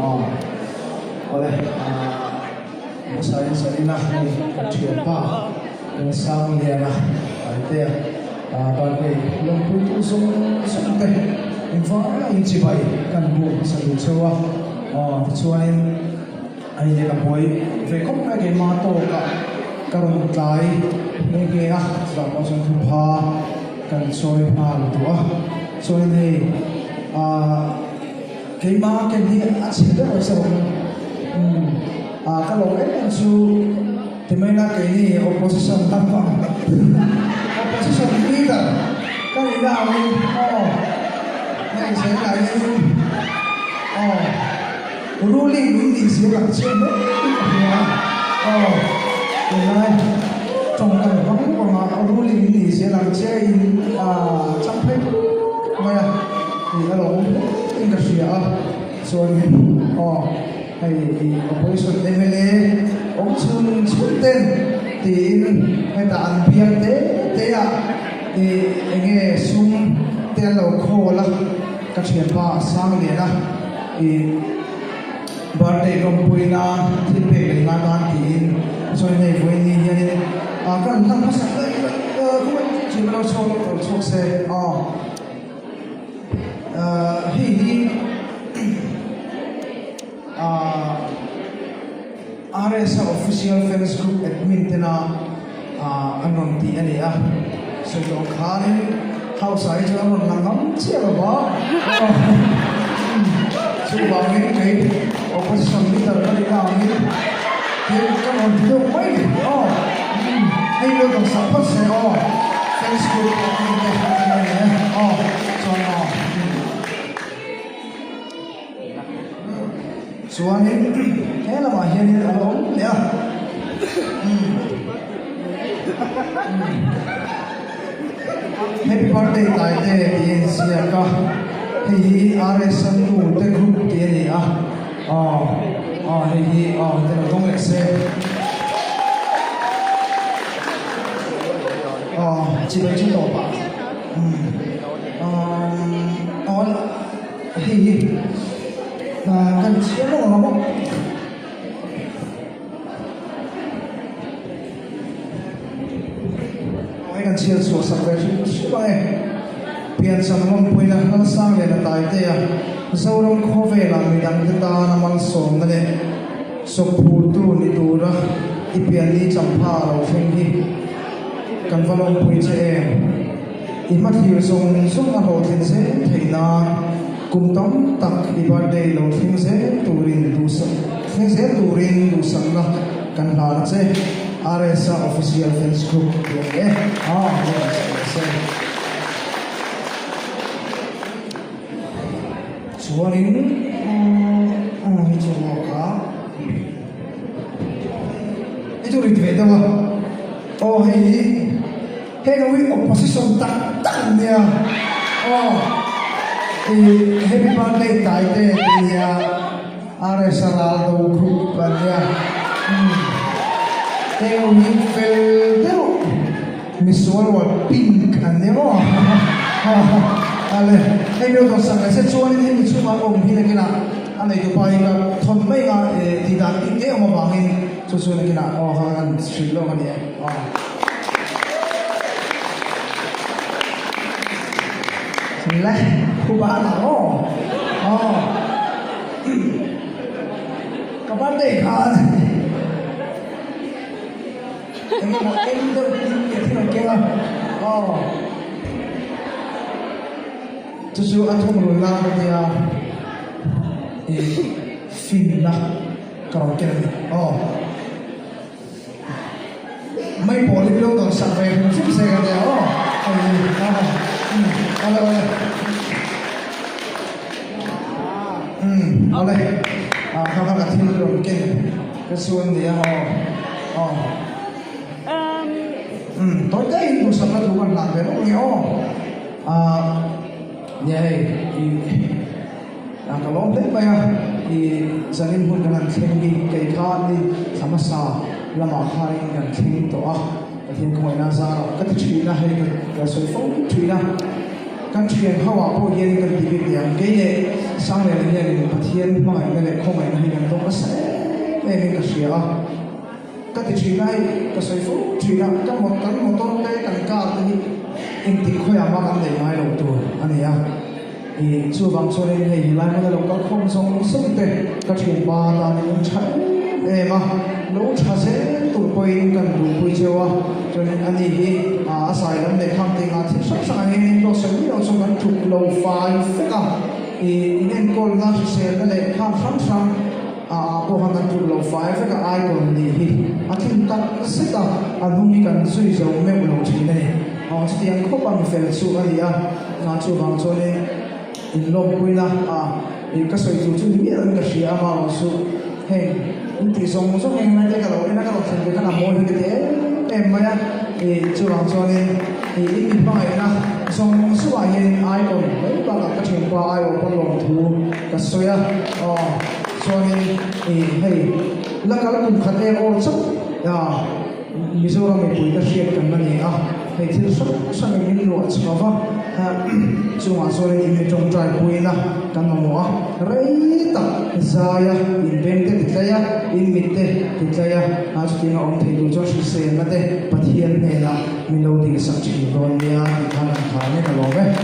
oleh saya nak cuba sang dia lah dia bagi yang putus sampai infak yang cibai kan bu satu cewa cuain ai dia boy vekop lagi mato ka karun tai lagi sebab pasal tuha kan soy mal tua soy ni cái mà cái gì chỉ rất là sâu cái lỗ cái anh su thì mấy na cái gì opposition tam phẳng opposition leader cái gì nào đi này sẽ là gì ruling ini siapa sih thì này trong cái vắng của mà ruling ini siapa sih trong phép mà thì cái lỗ industry so hay opposition MLA ông chung tên thì người ta ăn biếng thế thì nghe sung tên lâu khô là các chuyện ba sang liền thì birthday công bùi na thì về là đang thì so này với ni hiện cái năm phát sinh cũng chỉ có số xe hi RS official fans group admin tena anon ti ani so to khani house ai cho anon langam chia ba so ba ngi kai opposition leader ka ka ngi ke ka non ti do mai ai lo to support se fans group admin tena so suanin kaya lah mahir ni kalau ya happy birthday taite din siaka hi RS tu te group te ni hi te dong se chỉ là chỉ tổ ba hi cần chia nó là một cần chia số sắc về số vậy biển sang long bùi là nó sang về là tài tê sau long khó về là mình đang ta nằm ăn sồn cái này sọc phù tu ni tu ra ít biển đi chăm pha rồi phun đi cần vào long bùi chế ít mắt hiểu sông sông mà hồ thiên sẽ thấy na cùng tóm tắc đi birthday lo phim sẽ turin du sang phim sẽ turin du sang là cần là sẽ RS official fans group yes suarin itu ritme dah hey no opposition tak dia happy birthday taite dia RS Ronaldo group dia Teo ni fel teo Miss World pink ane ale ai meu to sang se chuan ni mi chuma om hi na kina anei to pai ka thon mai ga ti dan ti ke ma bangin chu na kina han street lo ani Lai khu ba là các bạn để cả em đâu tin cái thế kia chú anh không muốn làm cái phim là còn cái mấy bộ lịch lâu còn sắp về chút xe cái này đây các bạn thấy được cái xuân thì tối đây một số các thứ làm về nó nhiều vậy kalau orang baik di zalim pun dengan tinggi kaitan di sama sa lama hari dengan tinggi tu jadi kemudian nazar kata cerita hari ke soifong cerita kan thian hawa po yen kan ti bi yang ke ye sang le ne ne pathian ma ne le khong ai na kan to ase e ka sia ka ti chi nai ka sai fu chi na ka mo ton te kan ka ti in ti khoya ma kan le mai lo tu ani ya e chu bang cho ne nei lai ma lo ka khom song sum te ka chi ba ta ni cha e ma lo cha se tu poi kan ru pui chewa cho nên anh đi sai lắm để tham tiền thì sắp sẵn anh lo sống đi lo sống ăn chụp lâu phai phết thì nên con ra sẽ để tham sẵn sàng cô hàng ăn chụp lâu phai phết ai còn đi thì cắt xích anh không đi cần suy dầu mẹ một lâu chỉ này chỉ tiền không bằng phèn su anh ngã chụp bằng cho nên in lo quên là thì cái sợi chụp chụp biết là cái gì mà lo su hey thì sống sống anh này cái lâu cái thành cái làm mồi cái thế em mà thì chú làm cho nên thì ít bị phải na xong số bài hiện ai còn mấy bạn gặp cái chuyện qua ai còn lòng thú cái số cho nên thì hay là cái cùng khát em ôn sốc Mizoram mình bùi cái chuyện cần là gì thì thì sốc sang mình lụa cho vợ chú mà cho nên mình trồng trái bùi na cần mà mua rây tập zaya in bên cái thịt ya in mít thịt ya chú tiếng ông thầy đủ cho sự sen là thế bắt hiện này là mình lâu thì sắp chỉ rồi nha thằng này là lo đấy